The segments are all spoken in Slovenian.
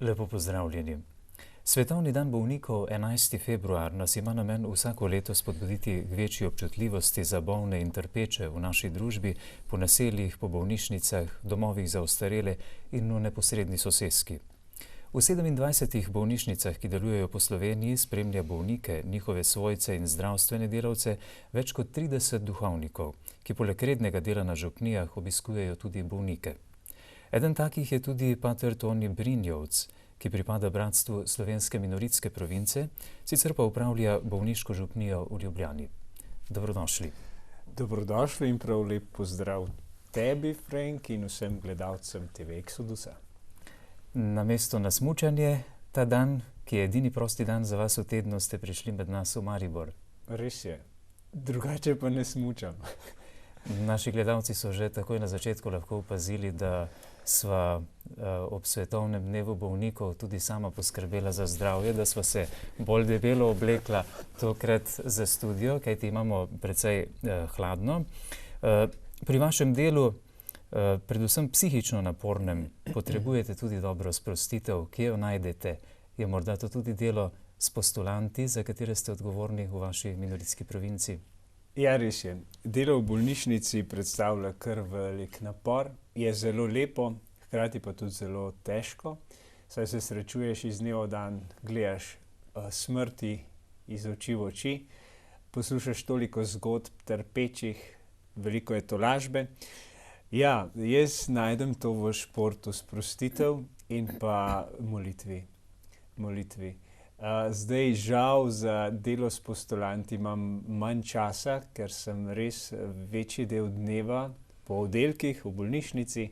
Lepo pozdravljeni. Svetovni dan bolnikov 11. februar nas ima namen vsako leto spodbuditi k večji občutljivosti za bolne in trpeče v naši družbi, po naseljih, po bolnišnicah, domovih za ostarele in v neposredni soseski. V 27 bolnišnicah, ki delujejo po Sloveniji, spremlja bolnike, njihove svojce in zdravstvene delavce več kot 30 duhovnikov, ki poleg rednega dela na župnijah obiskujejo tudi bolnike. Eden takih je tudi pater Toni Brinjevc, ki pripada bratstvu slovenske minoritske province, sicer pa upravlja bolniško župnijo v Ljubljani. Dobrodošli. Dobrodošli in prav lep pozdrav tebi, Frank, in vsem gledalcem TV Exodusa. Namesto na smučanje, ta dan, ki je edini prosti dan za vas v tednu, ste prišli med nas v Maribor. Res je. Drugače pa ne smučam. Naši gledalci so že takoj na začetku lahko opazili, da sva ob svetovnem dnevu bolnikov tudi sama poskrbela za zdravje, da sva se bolj debelo oblekla tokrat za studio, kajti imamo precej hladno. Pri vašem delu, predvsem psihično napornem, potrebujete tudi dobro sprostitev. Kje jo najdete? Je morda to tudi delo s postulanti, za katere ste odgovorni v vaši minoritski provinci? Ja, res je. Delo v bolnišnici predstavlja kar velik napor. Je zelo lepo, hkrati pa tudi zelo težko, saj se srečuješ iz dneva v dan, gledaš smrti iz oči v oči, poslušaš toliko zgodb trpečih, veliko je tolažbe. Ja, jaz najdem to v športu sprostitev in pa molitvi. Zdaj žal za delo s postulanti imam manj časa, ker sem res večji del dneva po oddelkih v bolnišnici,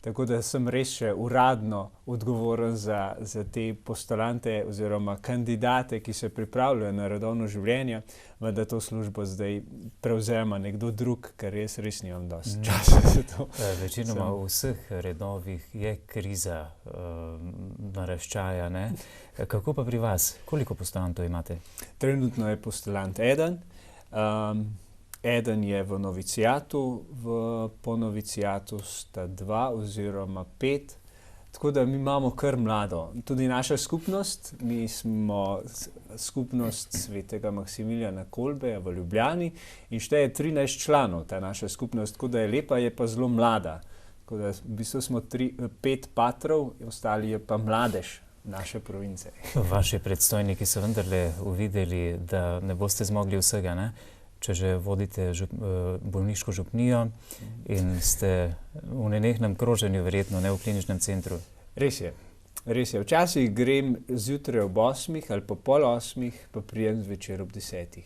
tako da sem res še uradno odgovoren za te postulante oziroma kandidate, ki se pripravljajo na redovno življenje, vendar to službo zdaj prevzema nekdo drug, ker res nimam dosti časa za to. Večinoma v vseh redovih je kriza naraščaja, ne? Kako pa pri vas? Koliko postulantov imate? Trenutno je postulant eden. Eden je v novicijatu, po novicijatu sta 2 oziroma 5, tako da mi imamo kar mlado. Tudi naša skupnost, mi smo skupnost svetega Maksimilijana Kolbeja v Ljubljani in šteje 13 članov ta naša skupnost, tako da je lepa, je pa zelo mlada. Tako da v bistvu smo 5 patrov, ostali je pa mladež naše province. Vaši predstojniki so vendarle uvideli, da ne boste zmogli vsega, ne? Če že vodite bolniško župnijo in ste v nenehnem kroženju, verjetno ne v kliničnem centru. Res je. Včasih grem zjutraj ob 8 ali pa pol 8, pa prijem zvečer ob 10.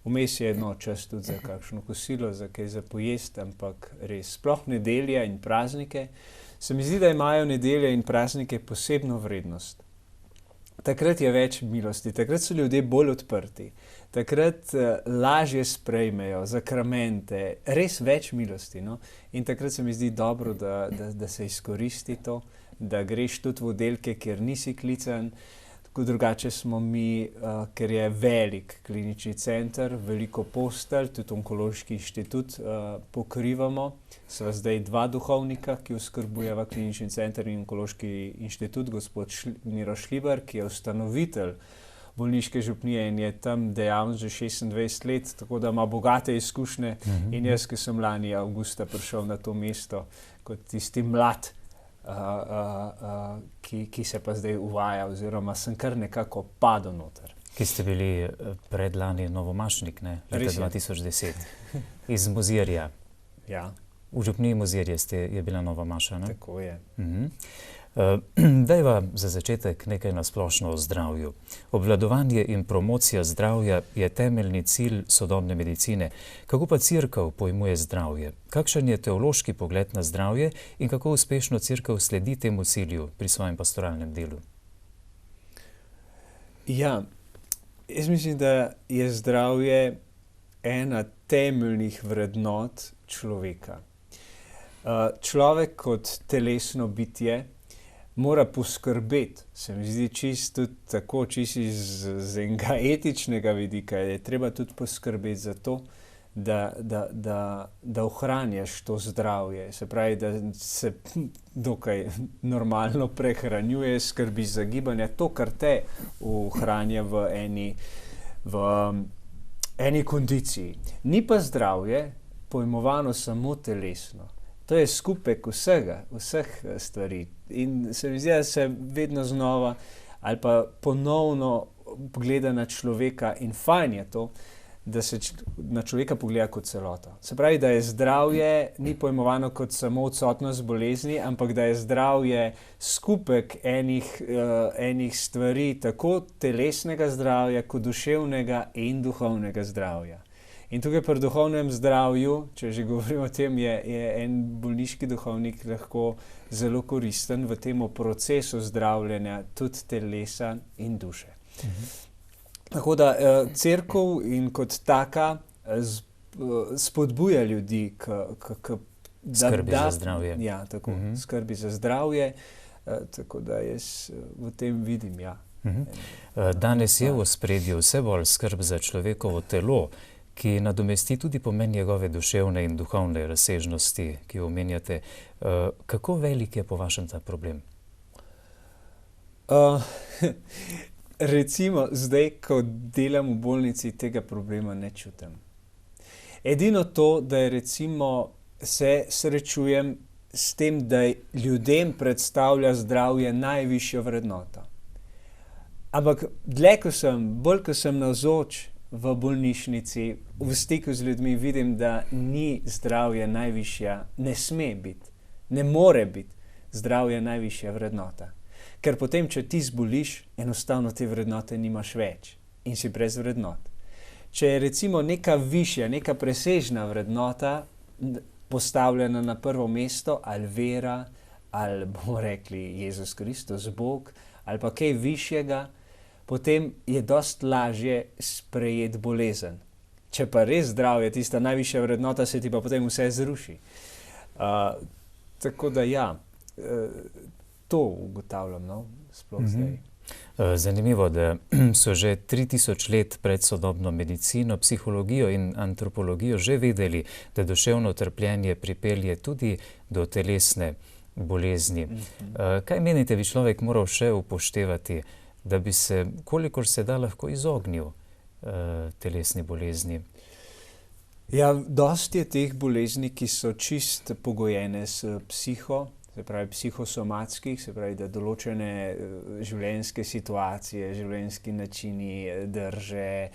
Vmes je čas tudi za kakšno kosilo, za kaj za pojest, ampak res, sploh nedelja in praznike. Se mi zdi, da imajo nedelje in praznike posebno vrednost. Takrat je več milosti, takrat so ljudje bolj odprti, takrat lažje sprejmejo zakramente, res več milosti. No? In takrat se mi zdi dobro, da se izkoristi to, da greš tudi v oddelke, kjer nisi klican. Tako drugače smo mi, ker je velik klinični center, veliko postelj, tudi onkološki inštitut pokrivamo. Sva zdaj 2 duhovnika, ki oskrbujeva klinični center in onkološki inštitut, gospod Miro Šlibar, ki je ustanovitelj bolniške župnije in je tam dejavn že 26 let, tako da ima bogate izkušnje. In jaz, ki sem lani avgusta prišel na to mesto kot tisti mlad, ki se pa zdaj uvaja, oziroma sem kar nekako padel noter. Ki ste bili predlani novomašnik, ne? Leta 2010. Iz Mozirja. Ja. V župniji Mozirje je bila nova maša, ne? Tako je. Dajva za začetek nekaj na splošno o zdravju. Obvladovanje in promocija zdravja je temeljni cilj sodobne medicine. Kako pa Cerkev pojmuje zdravje? Kakšen je teološki pogled na zdravje in kako uspešno Cerkev sledi temu cilju pri svojem pastoralnem delu? Ja, jaz mislim, da je zdravje ena temeljnih vrednot človeka. Človek kot telesno bitje mora poskrbeti, se mi zdi čisto tako, čisto iz enega etičnega vidika, je treba tudi poskrbeti za to, da ohranjaš to zdravje. Se pravi, da se dokaj normalno prehranjuje, skrbi za gibanje, to, kar te ohranja v eni kondiciji. Ni pa zdravje pojmovano samo telesno. To je skupek vseh stvari. In se mi zdi, da se vedno znova ali pa ponovno pogleda na človeka in fajn je to, da se na človeka pogleda kot celoto. Se pravi, da je zdravje ni pojmovano kot samo odsotnost bolezni, ampak da je zdravje skupek enih stvari, tako telesnega zdravja, kot duševnega in duhovnega zdravja. In tukaj pri duhovnem zdravju, če že govorimo o tem, je en bolniški duhovnik lahko zelo koristen v tem procesu zdravljenja tudi telesa in duše. Tako da cerkev in kot taka spodbuja ljudi k skrbi za zdravje. Ja, tako, skrbi za zdravje, tako da jaz v tem vidim, ja. Danes je v ospredju vse bolj skrb za človekovo telo, ki nadomesti tudi pomen njegove duševne in duhovne razsežnosti, ki jo omenjate. Kako velik je po vašem ta problem? Recimo, zdaj, ko delam v bolnici, tega problema ne čutim. Edino to, da je recimo se srečujem s tem, da ljudem predstavlja zdravje najvišjo vrednoto. Ampak bolj ko sem navzoč v bolnišnici, v stiku z ljudmi, vidim, da ni zdravje najvišja, ne sme biti, ne more biti zdravje najvišja vrednota. Ker potem, če ti zboliš, enostavno te vrednote nimaš več in si brez vrednot. Če je recimo neka višja, neka presežna vrednota postavljena na prvo mesto, ali vera, ali bomo rekli Jezus Kristus, Bog, ali pa kaj višjega, potem je dosti lažje sprejeti bolezen. Če pa res zdravje, tista najvišja vrednota, se ti pa potem vse zruši. Tako da ja, to ugotavljam, no, sploh zdaj. Zanimivo, da so že 3000 let pred sodobno medicino, psihologijo in antropologijo že vedeli, da duševno trpljenje pripelje tudi do telesne bolezni. Kaj menite, bi človek moral še upoštevati, da bi se, kolikor se da, lahko izognil telesni bolezni? Ja, dosti je teh bolezni, ki so čist pogojene s se pravi psihosomatskih, se pravi, da določene življenjske situacije, življenjski načini, drže,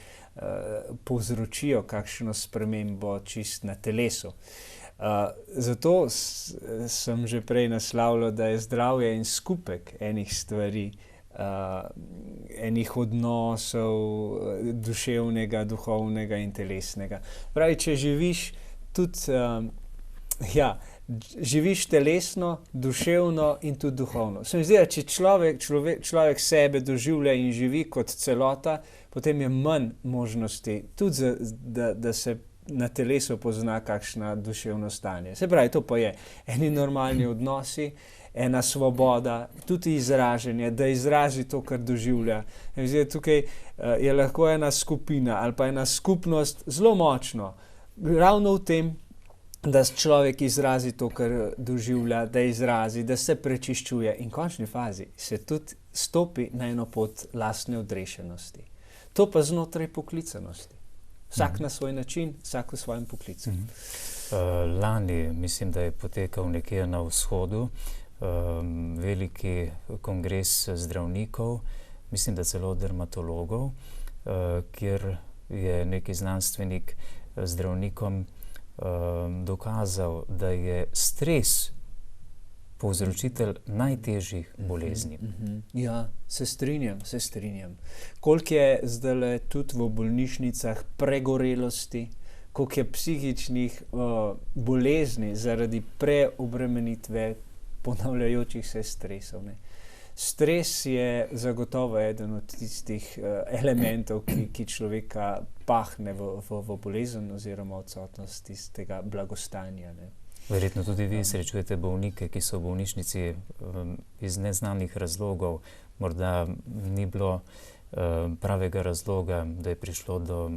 povzročijo kakšno spremembo čist na telesu. Zato sem že prej naslavljal, da je zdravje en skupek enih stvari, enih odnosov, duševnega, duhovnega in telesnega. Pravi, če živiš tudi, živiš telesno, duševno in tudi duhovno. Se mi zdi, da če človek sebe doživlja in živi kot celota, potem je manj možnosti tudi, da se na telesu pozna kakšna duševno stanje. Se pravi, to pa je eni normalni odnosi, ena svoboda, tudi izraženje, da izrazi to, kar doživlja. Zdaj, tukaj je lahko ena skupina ali pa ena skupnost zelo močno, ravno v tem, da človek izrazi to, kar doživlja, da izrazi, da se prečiščuje in v končni fazi se tudi stopi na eno pot lastne odrešenosti. To pa znotraj poklicanosti. Vsak na svoj način, vsak v svojem poklicu. Lani, mislim, da je potekal nekje na vzhodu, veliki kongres zdravnikov, mislim, da celo dermatologov, kjer je neki znanstvenik zdravnikom dokazal, da je stres povzročitelj najtežjih bolezni. Ja, se strinjam. Koliko je zdaj tudi v bolnišnicah pregorelosti, koliko je psihičnih bolezni zaradi preobremenitve ponavljajočih se stresov. Ne. Stres je zagotovo eden od tistih elementov, ki človeka pahne v bolezen oziroma odsotnost tistega blagostanja. Ne. Verjetno tudi vi srečujete bolnike, ki so v bolnišnici iz neznanih razlogov, morda ni bilo pravega razloga, da je prišlo do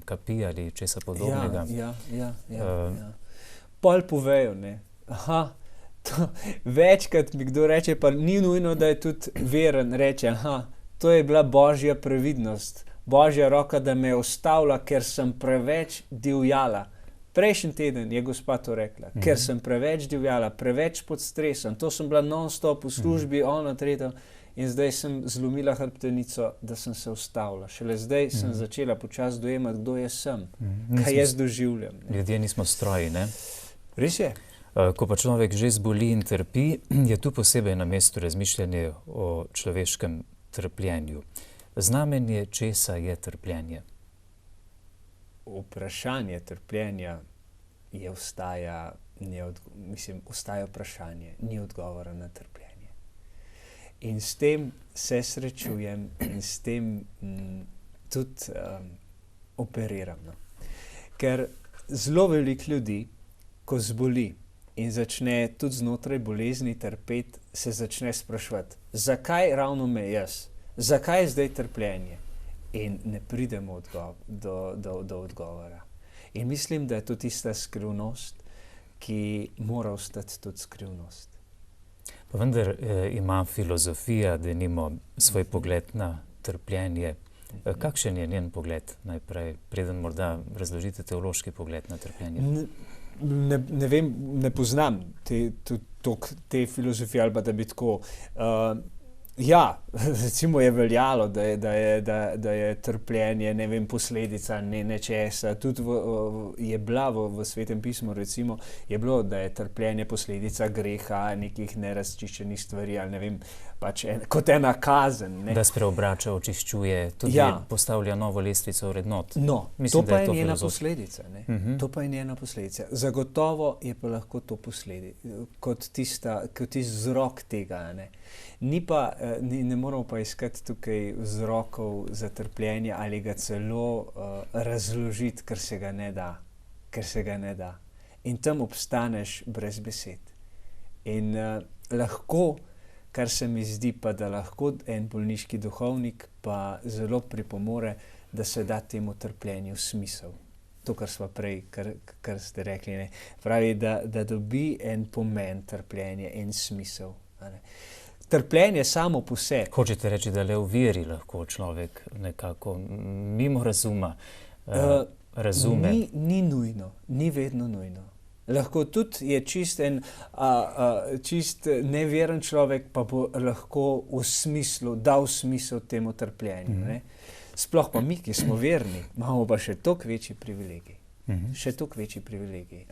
kapi ali česa podobnega. Ja. Pol povejo, ne. Aha, večkrat mi kdo reče, pa ni nujno, da je tudi veren, reče, to je bila Božja previdnost, Božja roka, da me je ustavila, ker sem preveč divjala. Prejšnji teden je gospa to rekla, ker sem preveč divjala, preveč pod stresom, to sem bila non-stop v službi, tretjo, in zdaj sem zlomila hrbtenico, da sem se ustavila. Šele zdaj sem začela počasi dojemati, kdo jaz sem, kaj jaz doživljam. Ne. Ljudje nismo stroji, ne? Res je. Ko pa človek že zboli in trpi, je tu posebej na mestu razmišljanje o človeškem trpljenju. Znamenje česa je trpljenje? Vprašanje trpljenja ostaja vprašanje, ni odgovora na trpljenje. In s tem se srečujem in s tem tudi operiram. No. Ker zelo veliko ljudi, ko zboli in začne tudi znotraj bolezni trpeti, se začne spraševati, zakaj ravno me jaz, zakaj je zdaj trpljenje? In ne pridemo do odgovora. In mislim, da je to tista skrivnost, ki mora ostati tudi skrivnost. Pa vendar ima filozofija, denimo, svoj pogled na trpljenje. Kakšen je njen pogled najprej, preden morda razložite teološki pogled na trpljenje? Ne vem, ne poznam te filozofije, ali pa da bi tako... recimo je veljalo, da je trpljenje, ne vem, posledica nečesa. Tudi je bila v Svetem pismu, recimo, je bilo, da je trpljenje posledica greha, nekih nerazčiščenih stvari, ali ne vem, pač kot ena kazen. Ne. Da spreobrača, očiščuje, tudi postavlja novo lestvico vrednot. No, mislim, to pa je njena posledica. To pa je njena posledica. Zagotovo je pa lahko to kot tisti vzrok tega, ne. Ne moramo pa iskati tukaj vzrokov za trpljenje ali ga celo razložiti, ker se ga ne da. In tam obstaneš brez besed. In lahko, kar se mi zdi pa, da lahko en bolniški duhovnik pa zelo pripomore, da se da temu trpljenju smisel. To, kar smo prej, kar ste rekli, ne. Pravi, da dobi en pomen trpljenje, en smisel. Ne. Trpljenje samo po sebi. Hočete reči, da le v veri lahko človek nekako mimo razuma razume? Ni nujno, ni vedno nujno. Lahko tudi je čist neveren človek, pa bo lahko dal smisel temu trpljenju. Ne? Sploh pa mi, ki smo verni, imamo pa še toliko večji privilegij. Še toliko večji privilegij.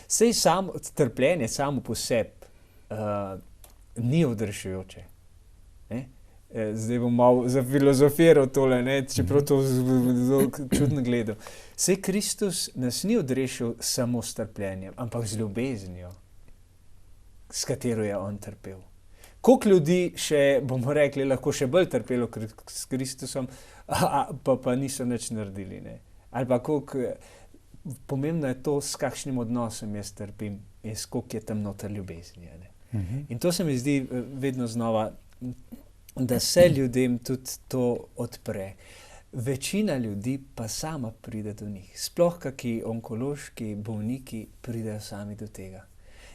Sej trpljenje samo po sebi ni odrešujoče. Zdaj bom malo zafilozofiral tole, čeprav to zelo čudno gledal. Sej Kristus nas ni odrešil samo s trpljenjem, ampak z ljubeznijo, s katero je on trpel. Koliko ljudi še, bomo rekli, lahko še bolj trpelo s Kristusom, pa niso nič naredili. Ne? Ali pa koliko, pomembno je to, s kakšnim odnosom jaz trpim in koliko je tam noter ljubezni. Ne? In to se mi zdi vedno znova, da se ljudem tudi to odpre. Večina ljudi pa sama pride do njih. Sploh kaki onkološki bolniki pridejo sami do tega.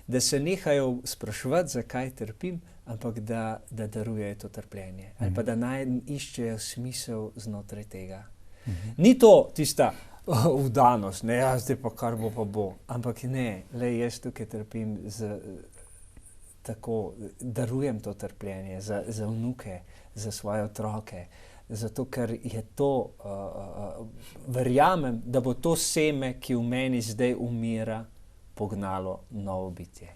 Da se nehajo spraševati, zakaj trpim, ampak da darujejo to trpljenje. Ali pa da iščejo smisel znotraj tega. Ni to tista vdanost, zdaj pa kar bo pa bo. Ampak ne, jaz tukaj trpim tako, darujem to trpljenje za vnuke, za svoje otroke, zato ker je to, verjamem, da bo to seme, ki v meni zdaj umira, pognalo novo bitje.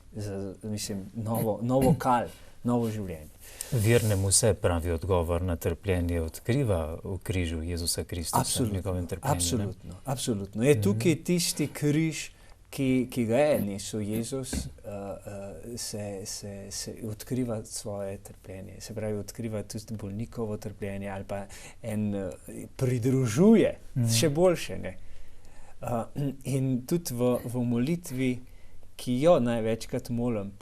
Novo kal, novo življenje. Vernemu se pravi odgovor na trpljenje odkriva v križu Jezusa Kristusa, v njegovem trpljenju. Absolutno. Je tukaj tisti križ, ki ga je nesel Jezus, se odkriva svoje trpljenje. Se pravi, odkriva tudi bolnikovo trpljenje ali pa pridružuje, še boljše. Ne? In tudi v molitvi, ki jo največkrat molim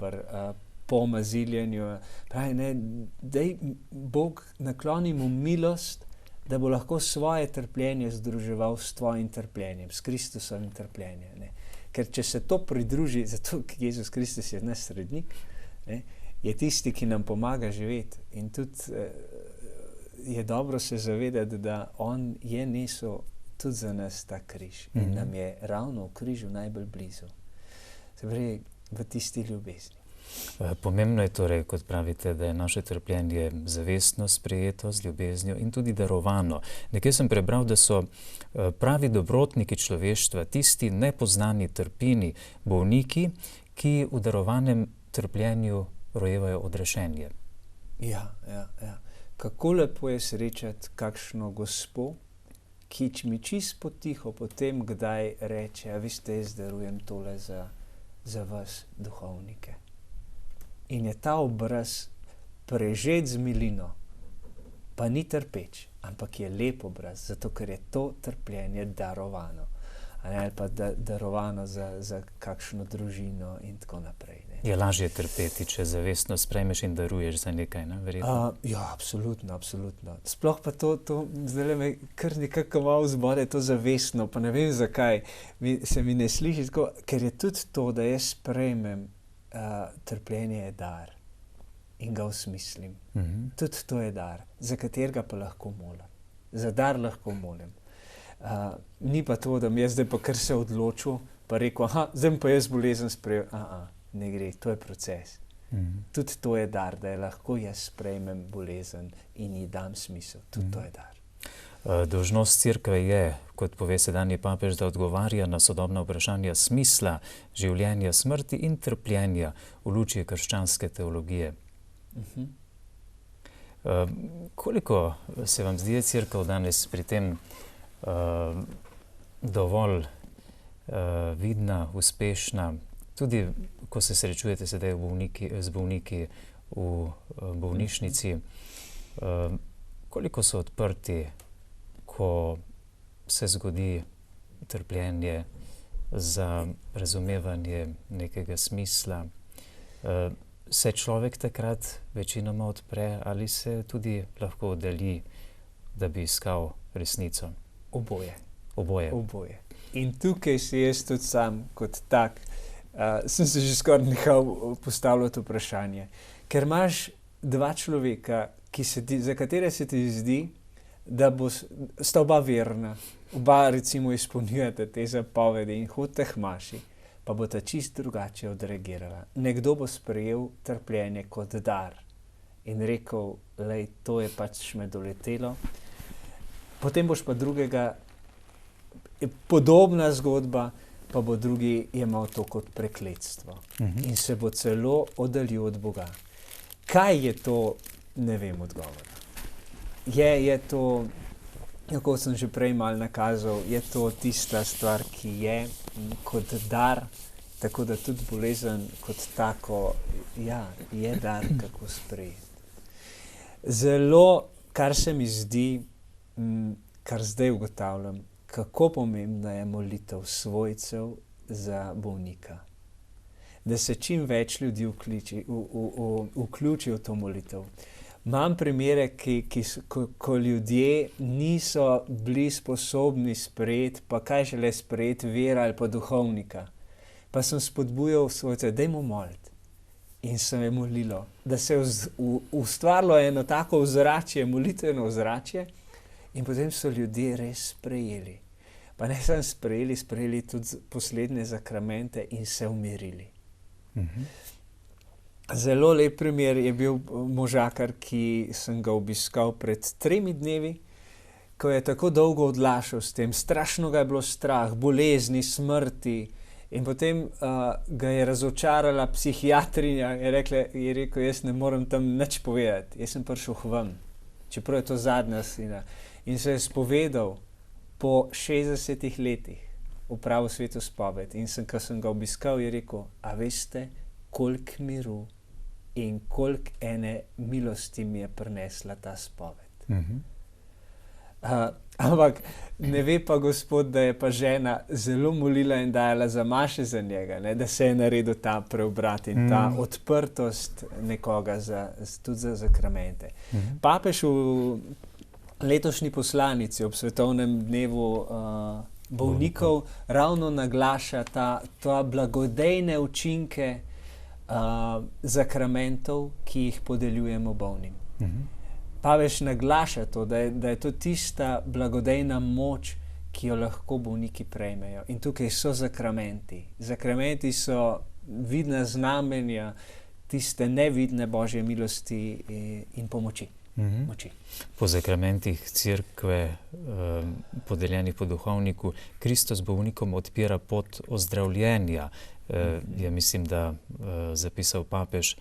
po maziljenju. Pravi, ne, daj Bog nakloni mu milost, da bo lahko svoje trpljenje združeval s tvojim trpljenjem, s Kristusovim trpljenjem. Ne. Ker če se to pridruži, zato Jezus Kristus je naš srednik, ne, je tisti, ki nam pomaga živeti. In tudi je dobro se zavedati, da on je nesel tudi za nas ta križ. In nam je ravno v križu najbolj blizu. Se pravi, v tisti ljubezni. Pomembno je torej, kot pravite, da je naše trpljenje zavestno sprejeto z ljubeznijo in tudi darovano. Nekaj sem prebral, da so pravi dobrotniki človeštva, tisti nepoznani trpini, bolniki, ki v darovanem trpljenju rojevajo odrešenje. Ja. Kako lepo je srečati kakšno gospo, ki mi čisto potiho potem kdaj reče, a veste, jaz darujem tole za vas, duhovnike. In je ta obraz prežet z milino, pa ni trpeč, ampak je lep obraz, zato ker je to trpljenje darovano. Ali pa darovano za kakšno družino in tako naprej. Ne. Je lažje trpeti, če zavestno sprejmeš in daruješ za nekaj, ne? Verjetno? Ja, absolutno. Sploh pa to zdaj me kar nekako malo zbode, to zavestno, pa ne vem zakaj, se mi ne sliši tako, ker je tudi to, da jaz sprejmem trpljenje je dar in ga osmislim. Tudi to je dar, za katerega pa lahko molim. Za dar lahko molim. Ni pa to, da mi jaz zdaj pa kar se odločil, pa rekel, zdaj pa jaz bolezen sprejel. Ne gre, to je proces. Tudi to je dar, da je lahko jaz sprejmem bolezen in ji dam smisel. Tudi to je dar. Dolžnost cerkve je, kot pove sedanji papež, da odgovarja na sodobna vprašanja smisla življenja, smrti in trpljenja v luči krščanske teologije. Koliko se vam zdi cerkev danes pri tem dovolj vidna, uspešna, tudi ko se srečujete sedaj z bolniki v bolnišnici, koliko so odprti, ko se zgodi trpljenje, za razumevanje nekega smisla? Se človek takrat večinoma odpre ali se tudi lahko oddalji, da bi iskal resnico? Oboje. In tukaj si jaz tudi sam kot tak, sem se že skoraj nehal postavljati vprašanje. Ker imaš dva človeka, za katere se ti zdi, da sta oba verna, oba recimo izpolnjujete te zapovedi in hodite k maši, pa bo ta čisto drugače odreagirala. Nekdo bo sprejel trpljenje kot dar in rekel, lej, to je pač me doletelo. Potem boš pa drugega, podobna zgodba, pa bo drugi jemal to kot prekletstvo. In se bo celo oddaljil od Boga. Kaj je to, ne vem odgovora. Je to, kot sem že prej malo nakazal, je to tista stvar, ki je kot dar, tako da tudi bolezen kot tako, je dar, kako sprejeti. Zelo, kar se mi zdi, kar zdaj ugotavljam, kako pomembna je molitev svojcev za bolnika. Da se čim več ljudi vključi v to molitev. Imam primere, ko ljudje niso bili sposobni sprejeti, pa kaj šele sprejeti vera ali pa duhovnika. Pa sem spodbujal svojce, dajmo moliti. In se je molilo, da se je ustvarilo eno tako ozračje, molitveno ozračje, in potem so ljudje res sprejeli. Pa ne samo sprejeli tudi poslednje zakramente in se umirili. Zelo lep primer je bil možakar, ki sem ga obiskal pred 3 dnevi, ko je tako dolgo odlašal s tem. Strašno ga je bilo strah, bolezni, smrti. In potem ga je razočarala psihiatrinja, je rekel, jaz ne morem tam nič povedati, jaz sem prišel k vam, čeprav je to zadnja sina. In se je spovedal po 60 letih, opravil sveto spoved. In ko sem ga obiskal, je rekel, a veste, koliko miru in koliko ene milosti mi je prinesla ta spoved. Ampak ne ve pa Gospod, da je pa žena zelo molila in dajala za maše za njega, ne, da se je naredil ta preobrat in ta odprtost nekoga tudi za zakramente. Papež v letošnji poslanici ob svetovnem dnevu bolnikov ravno naglaša ta blagodejne učinke zakramentov, ki jih podeljujemo bolnim. Papež naglaša to, da je to tista blagodejna moč, ki jo lahko bolniki prejmejo. In tukaj so zakramenti. Zakramenti so vidna znamenja tiste nevidne Božje milosti in pomoči. Moči. Po zakramentih cerkve, podeljenih po duhovniku, Kristus bolnikom odpira pot ozdravljenja, je mislim, da zapisal papež.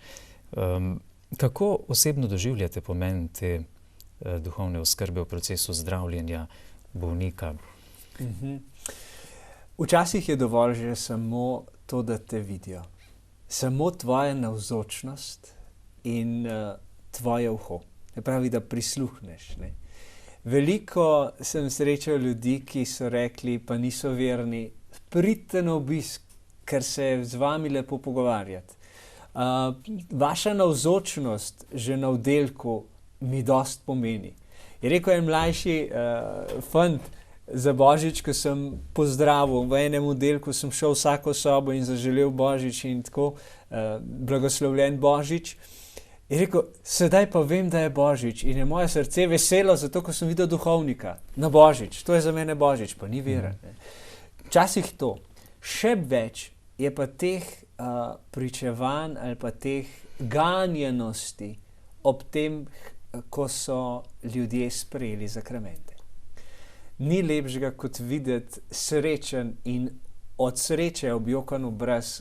Kako osebno doživljate pomen te duhovne oskrbe v procesu zdravljenja bolnika? Včasih je dovolj že samo to, da te vidijo. Samo tvoja navzočnost in tvoje uho. Ne pravi, da prisluhneš. Ne? Veliko sem srečal ljudi, ki so rekli, pa niso verni, pridite na obisk, ker se je z vami lepo pogovarjati. Vaša navzočnost že na oddelku mi dost pomeni. Je rekel en mlajši fant za Božič, ko sem pozdravil, v enem oddelku sem šel vsako sobo in zaželel Božič in tako, blagoslovljen Božič. Je rekel, sedaj pa vem, da je Božič in je moje srce veselo, zato ko sem videl duhovnika na Božič. To je za mene Božič, pa ni vera. Včasih to. Še več je pa teh pričevanj ali pa teh ganjenosti ob tem, ko so ljudje sprejeli zakramente. Ni lepšega kot videti srečen in od sreče objokan obraz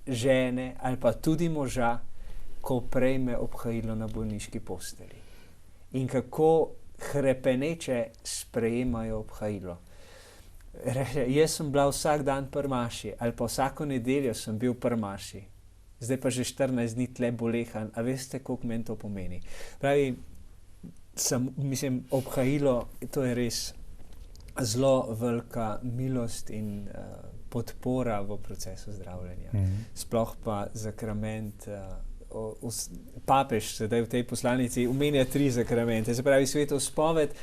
žene ali pa tudi moža, ko prejme obhajilo na bolniški postelji. In kako hrepeneče sprejemajo obhajilo. Jaz sem bila vsak dan pri maši, ali pa vsako nedeljo sem bil pri maši. Zdaj pa že 14 dni tle bolehan. A veste, koliko meni to pomeni? Pravi, obhajilo, to je res zelo velika milost in podpora v procesu zdravljenja. Sploh pa zakrament, papež sedaj v tej poslanici omenja 3 zakramente. Se pravi, sveto spoved,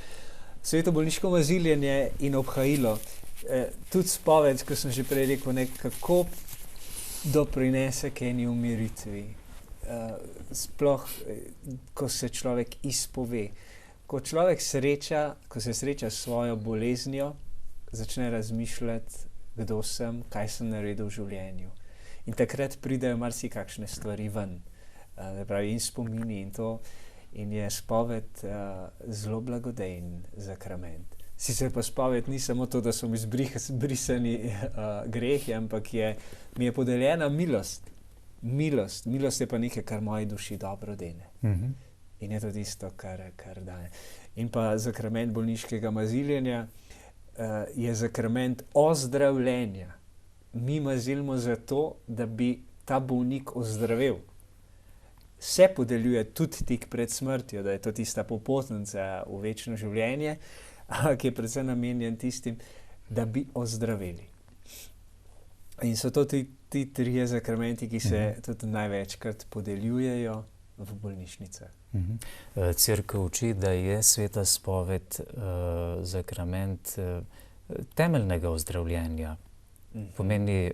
sveto bolniško maziljenje in obhajilo. Tudi spoved, ko sem že prej rekel, nekako doprinese k eni umiritvi. Sploh, ko se človek izpove. Ko se sreča s svojo boleznijo, začne razmišljati, kdo sem, kaj sem naredil v življenju. In takrat pridejo marsikakšne stvari ven. Pravi, in spomini in to. In je spoved zelo blagodejen zakrament. Sicer pa spoved ni samo to, da so mi zbrisani grehi, ampak mi je podeljena milost. Milost je pa nekaj, kar moji duši dobro dene. In je to tisto, kar daje. In pa zakrament bolniškega maziljenja je zakrament ozdravljenja. Mi mazilimo zato, da bi ta bolnik ozdravel. Se podeljuje tudi tik pred smrtjo, da je to tista popotnica v večno življenje, ki je predvsem namenjen tistim, da bi ozdraveli. In so to ti 3 zakramenti, ki se tudi največkrat podeljujejo v bolnišnicah. Cerkev uči, da je sveta spoved zakrament temeljnega ozdravljenja. Pomeni,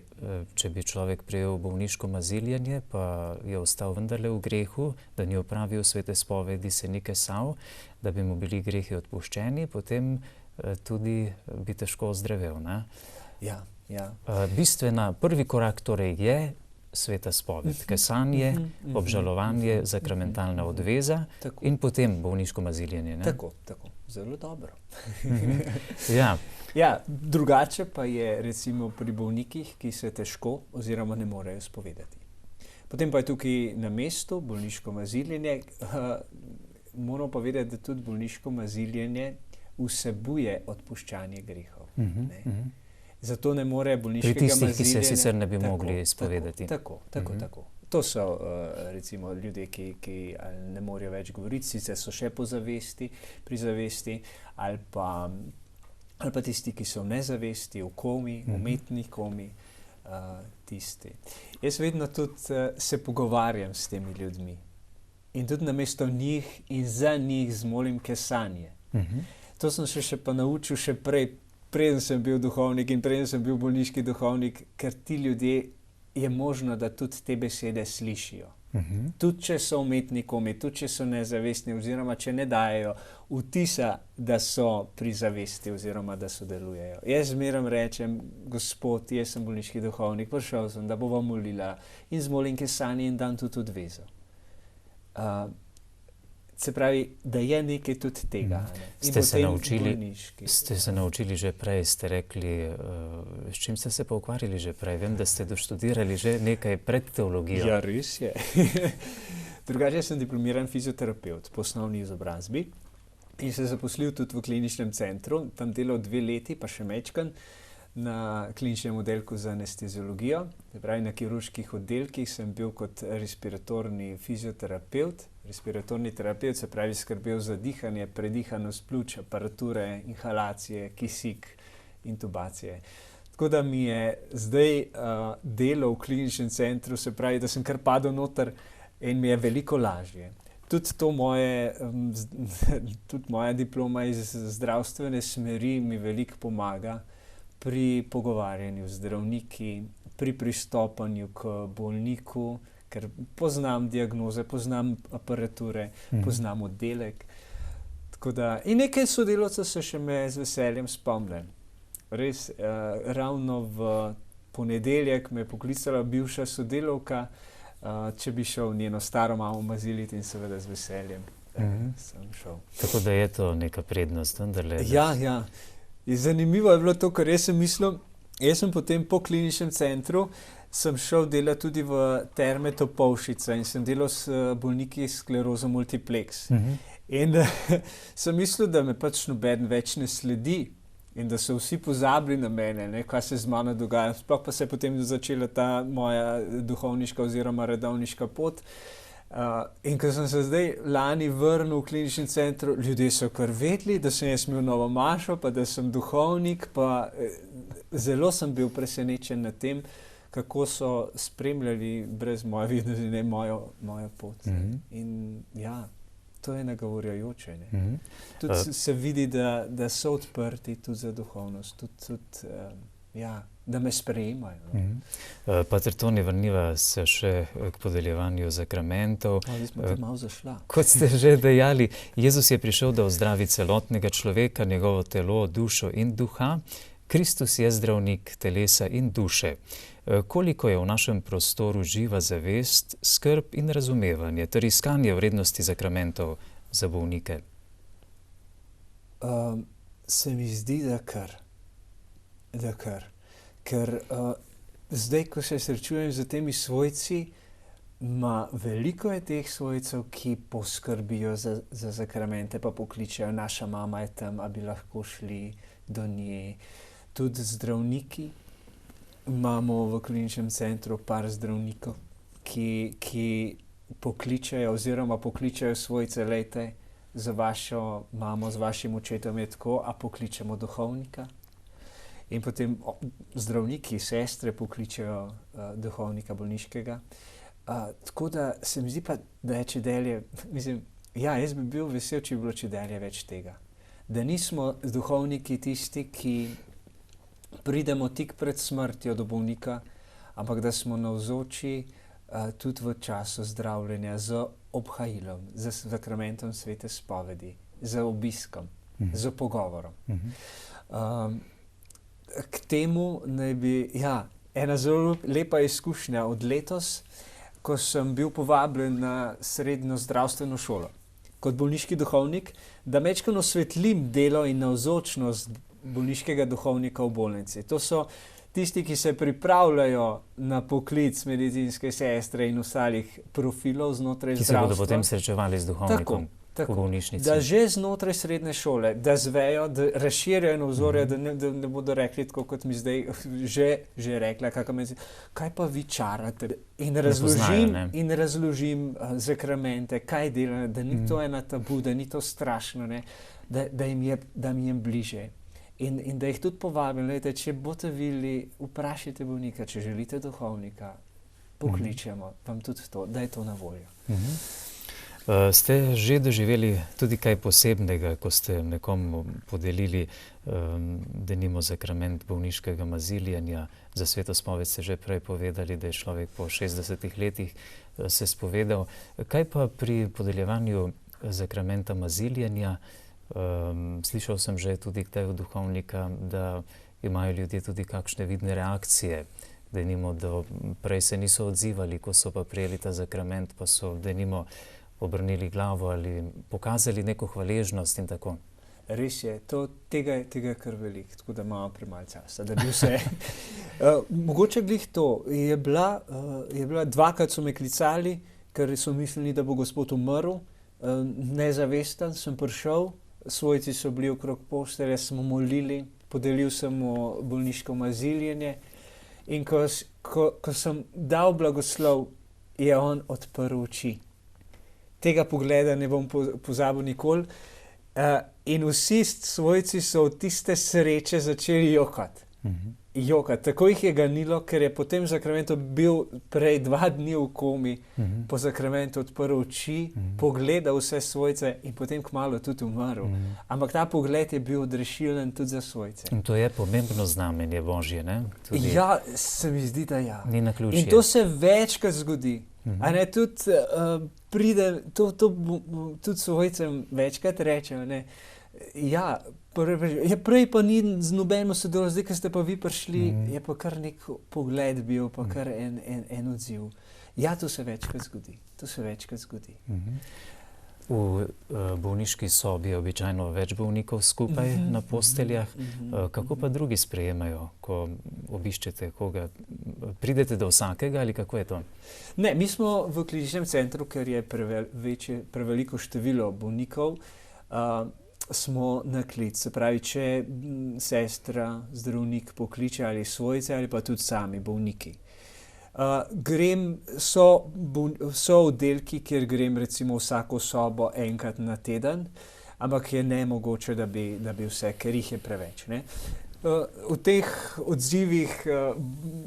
če bi človek prejel bolniško maziljenje, pa je ostal vendarle v grehu, da ni opravil svete spovedi, se ni kesal, da bi mu bili grehi odpuščeni, potem tudi bi težko ozdravel. Ja. Bistvena, prvi korak torej je sveta spoved, kesanje, obžalovanje, zakramentalna odveza in potem bolniško maziljenje. Tako. Zelo dobro. Ja, drugače pa je recimo pri bolnikih, ki se težko oziroma ne morejo spovedati. Potem pa je tukaj na mestu bolniško maziljenje. Moramo pa vedeti, da tudi bolniško maziljenje vsebuje odpuščanje grehov. Zato ne more bolniškega pri tistih, ki se maziljenja- sicer ne bi Tako, mogli izpovedati. Tako. To so recimo ljudje, ki ali ne morejo več govoriti, sicer so še pri zavesti, ali pa tisti, ki so v nezavesti, v komi, umetni komi, tisti. Jaz vedno tudi se pogovarjam s temi ljudmi in tudi namesto njih in za njih zmolim kesanje. To sem se še pa naučil še preden sem bil duhovnik in preden sem bil bolniški duhovnik, ker ti ljudje je možno, da tudi te besede slišijo. Tudi če so umetni komi, tudi če so nezavestni oziroma če ne dajejo vtisa, da so pri zavesti oziroma da sodelujejo. Jaz zmeraj rečem, Gospod, jaz sem bolniški duhovnik, prišel sem, da bova molila in zmolim kesanje in dam tudi odvezo. Se pravi, da je nekaj tudi tega. Ne? Ste se naučili že prej, ste rekli, s čim ste se pa ukvarjali že prej? Vem, da ste doštudirali že nekaj pred teologijo. Ja, res je. Drugače sem diplomiran fizioterapevt po osnovni izobrazbi in se zaposlil tudi v kliničnem centru, tam delal 2 leti, pa še mečkan, na kliničnem oddelku za anesteziologijo. Se pravi, na kirurških oddelkih sem bil kot respiratorni fizioterapevt. Respiratorni terapevt se pravi skrbel za dihanje, predihanost pljuč, aparature, inhalacije, kisik, intubacije. Tako da mi je zdaj delo v kliničnem centru, se pravi, da sem kar padel noter in mi je veliko lažje. Tudi moja diploma iz zdravstvene smeri mi veliko pomaga pri pogovarjanju z zdravniki, pri pristopanju k bolniku, ker poznam diagnoze, poznam aparature, poznam oddelek. Tako da, in nekaj sodelavcev se še me z veseljem spomnim. Res, ravno v ponedeljek me je poklicala bivša sodelavka, če bi šel njeno staro mamo maziliti in seveda z veseljem sem šel. Tako da je to neka prednost, vendarle. Ja. Zanimivo je bilo to, ker jaz sem potem po kliničnem centru sem šel delati tudi v Terme Topolšica in sem delal s bolniki s sklerozo multiplex. In sem mislil, da me pač nobeden več ne sledi in da so vsi pozabili na mene, ne, kaj se z mano dogaja. Sploh pa se je potem začela ta moja duhovniška oziroma redovniška pot. In ko sem se zdaj lani vrnil v klinični center, ljudje so kar vedeli, da sem jaz imel novo mašo, pa da sem duhovnik, pa zelo sem bil presenečen nad tem, kako so spremljali brez moje vidnosti mojo pot. In ja, to je nagovorjajoče. Tudi se vidi, da so odprti tudi za duhovnost, tudi da me sprejemajo. Pater Toni, vrniva se še k podeljevanju zakramentov. Zdaj smo te malo zašla. Kot ste že dejali, Jezus je prišel, da ozdravi celotnega človeka, njegovo telo, dušo in duha. Kristus je zdravnik telesa in duše. Koliko je v našem prostoru živa zavest, skrb in razumevanje ter iskanje vrednosti zakramentov za bolnike? Se mi zdi, da kar. Ker zdaj, ko se srečujem z temi svojci, veliko je teh svojcev, ki poskrbijo za zakramente, pa pokličejo, naša mama je tam, a bi lahko šli do nje. Tudi zdravniki. Imamo v kliničnem centru par zdravnikov, ki pokličejo oziroma pokličejo svojce, lejte, za vašo mamo, z vašim očetom je tako, a pokličemo duhovnika. In potem zdravniki, sestre pokličejo duhovnika bolniškega. Tako da se mi zdi pa, da je čedelje, jaz bi bil vesel, če bi bilo čedelje več tega. Da nismo duhovniki tisti, ki pridemo tik pred smrtjo do bolnika, ampak da smo navzoči tudi v času zdravljenja z obhajilom, z zakramentom svete spovedi, z obiskom, z pogovorom. K temu naj bi, ena zelo lepa izkušnja od letos, ko sem bil povabljen na srednjo zdravstveno šolo kot bolniški duhovnik, da majčkeno osvetlim delo in navzočnost bolniškega duhovnika v bolnici. To so tisti, ki se pripravljajo na poklic medicinske sestre in ostalih profilov znotraj zdravstva. Ki se bodo potem srečevali z duhovnikom. v bolnišnici. Da že znotraj srednje šole, da zvejo, da razširijo navzorja, da ne bodo rekli tako, kot mi zdaj že rekla, kaj pa vi čarate. In razložim zakramente, kaj delajo, da ni to ena tabu, da ni to strašno, ne, da mi je bliže. In da jih tudi povabim, lejte, če boste videli, vprašajte bolnika, če želite duhovnika, pokličemo vam tudi to, da je to na voljo. Ste že doživeli tudi kaj posebnega, ko ste nekomu podelili denimo sakrament bolniškega maziljenja? Za svetospoved ste že prej povedali, da je človek po 60 letih se spovedal. Kaj pa pri podeljevanju sakramenta maziljenja? Slišal sem že tudi kdaj od duhovnika, da imajo ljudje tudi kakšne vidne reakcije, denimo, da prej se niso odzivali, ko so pa prijeli ta sakrament, pa so denimo obrnili glavo ali pokazali neko hvaležnost in tako. Res je, tega je kar veliko, tako da imamo premalo časa, da bi vse. Mogoče glih to, je bila dvakrat so me klicali, ker so mislili, da bo gospod umrl, nezavesten sem prišel, svojci so bili okrog postelje, smo molili, podelil sem mu bolniško maziljenje in ko sem dal blagoslov, je on odprl oči. Tega pogleda ne bom pozabil nikoli. In vsi svojci so od tiste sreče začeli jokati. Jokati. Tako jih je ganilo, ker je po tem sakramentu bil prej 2 dni v komi, po sakramentu odprl oči, pogledal vse svojce in potem kmalu tudi umrl. Ampak ta pogled je bil odrešilen tudi za svojce. In to je pomembno znamenje Božje, ne? Tudi ja, se mi zdi, da ja. Ni naključje. In to se večkrat zgodi. A ne, tudi pride, tudi svojcem večkrat rečejo, ne, ja, prej pa ni z nobenim sodeloval, zdaj, ko ste pa vi prišli, je pa kar nek pogled bil, pa kar en odziv. Ja, to se večkrat zgodi. V bolniški sobi je običajno več bolnikov skupaj na posteljah. Kako pa drugi sprejemajo, ko obiščete koga? Pridete do vsakega ali kako je to? Ne, mi smo v kliničnem centru, ker je preveliko število bolnikov, smo na klic. Se pravi, če sestra, zdravnik pokliče ali svojce ali pa tudi sami bolniki. So oddelki, kjer grem recimo vsako sobo enkrat na teden, ampak je nemogoče, da bi vse, ker jih je preveč. Ne? V teh odzivih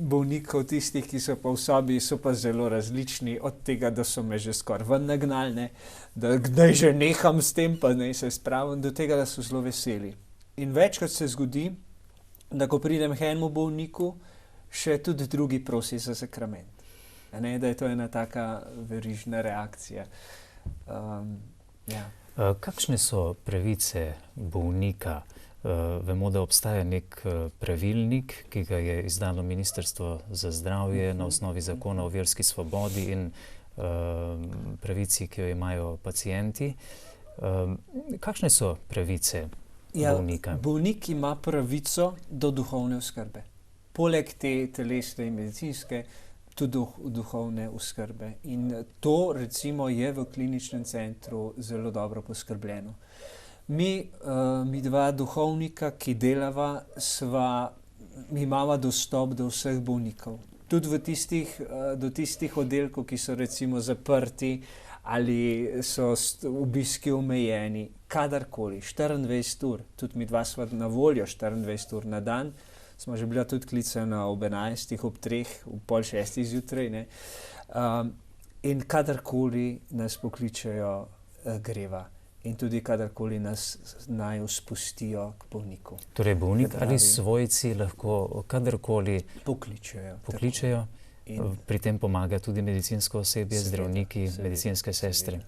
bolnikov, tistih, ki so pa v sobi, so pa zelo različni, od tega, da so me že skoraj ven nagnali, ne? Da kdaj že neham s tem, pa naj se spravim, do tega, da so zelo veseli. In večkrat se zgodi, da ko pridem k enemu bolniku, še tudi drugi prosi za sakrament. Ne, da je to ena taka verižna reakcija. Ja. Kakšne so pravice bolnika? Vemo, da obstaja nek pravilnik, ki ga je izdalo Ministrstvo za zdravje na osnovi zakona o verski svobodi in pravici, ki jo imajo pacienti. Kakšne so pravice bolnika? Bolnik ima pravico do duhovne oskrbe. Poleg te telesne in medicinske, tudi duhovne oskrbe. In to recimo je v kliničnem centru zelo dobro poskrbljeno. Mi dva duhovnika, ki delava, mi imamo dostop do vseh bolnikov. Tudi do tistih oddelkov, ki so recimo zaprti ali so obiski omejeni, kadarkoli, 24 ur. Tudi mi dva sva na voljo 24 ur na dan. Smo že bila tudi klicana ob 11, ob 3, ob pol 6 zjutraj. Ne? In kadarkoli nas pokličejo, greva. In tudi kadarkoli nas naj spustijo k bolniku. Torej bolnik ali svojci lahko kadarkoli pokličejo. Pri tem pomaga tudi medicinsko osebje, zdravniki, medicinske sestre.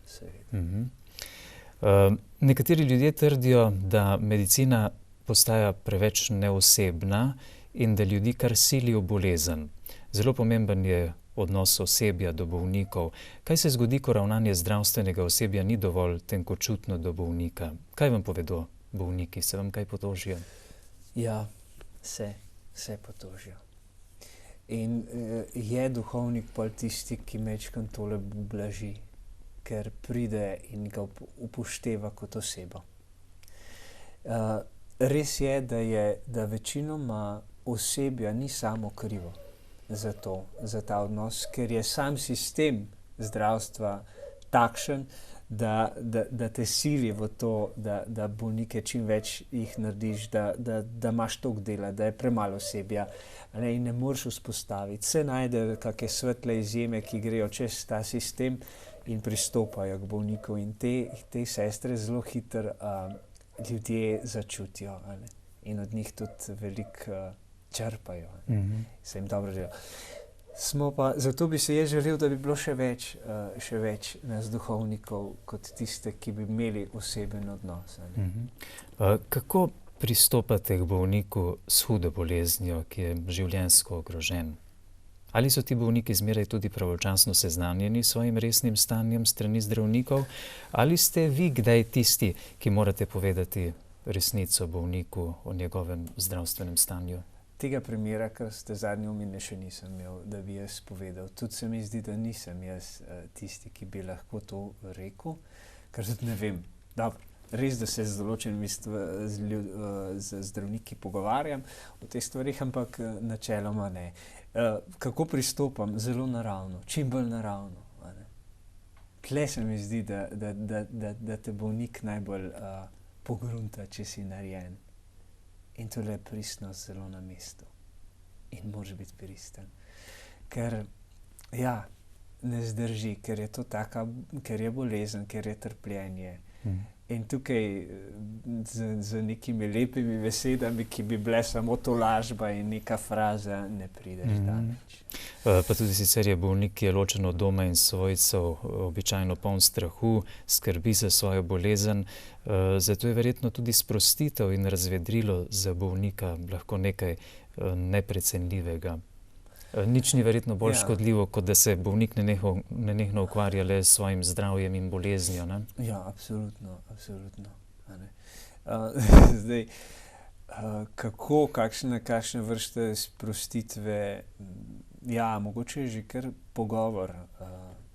Nekateri ljudje trdijo, da medicina postaja preveč neosebna in da ljudi kar sili v bolezen. Zelo pomemben je odnos osebja do bolnikov. Kaj se zgodi, ko ravnanje zdravstvenega osebja ni dovolj tenkočutno do bolnika? Kaj vam povedo bolniki? Se vam kaj potožijo? Ja, se potožijo. In je duhovnik pol tisti, ki mečkam tole blaži. ker pride in ga upošteva kot osebo. Res je, da večinoma osebja ni samo krivo za ta odnos, ker je sam sistem zdravstva takšen, da te sili v to, da bolnike čim več jih narediš, da imaš toliko dela, da je premalo osebja, in ne moreš vzpostaviti. Se najde kakšne svetle izjeme, ki grejo čez ta sistem in pristopajo k bolniku, in te sestre zelo hitro ljudje začutijo, in od njih tudi veliko črpajo, se jim dobro dela. Zato bi se jaz želel, da bi bilo še več nas duhovnikov kot tiste, ki bi imeli oseben odnos. Kako pristopate k bolniku s hudo boleznijo, ki je življenjsko ogrožen? Ali so ti bolniki zmeraj tudi pravočasno seznanjeni s svojim resnim stanjem strani zdravnikov? Ali ste vi kdaj tisti, ki morate povedati resnico bolniku o njegovem zdravstvenem stanju? Tega primera, kar ste zadnji omenili, še nisem imel, da bi jaz povedal. Tudi se mi zdi, da nisem jaz tisti, ki bi lahko to rekel, ker tudi ne vem. Res, da se z določenimi z zdravniki pogovarjam o teh stvarih, ampak načeloma ne. Kako pristopam? Zelo naravno, čim bolj naravno. Tle se mi zdi, da te bolnik najbolj pogrunta, če si narejen. In tole je pristnost zelo na mestu. In moraš biti pristen. Ker, ne zdrži, ker je to ker je bolezen, ker je trpljenje. In tukaj z nekimi lepimi besedami, ki bi bile samo tolažba in neka fraza, ne prideš daleč. Pa tudi sicer je bolnik, ki je ločen od doma in svojcev, običajno poln strahu, skrbi za svojo bolezen. Zato je verjetno tudi sprostitev in razvedrilo za bolnika lahko nekaj neprecenljivega. Nič ni verjetno bolj škodljivo, kot da se bolnik nenehno ukvarja le s svojim zdravjem in boleznijo, ne? Ja, absolutno. Zdaj, kakšne vrste sprostitve, mogoče je že kar pogovor.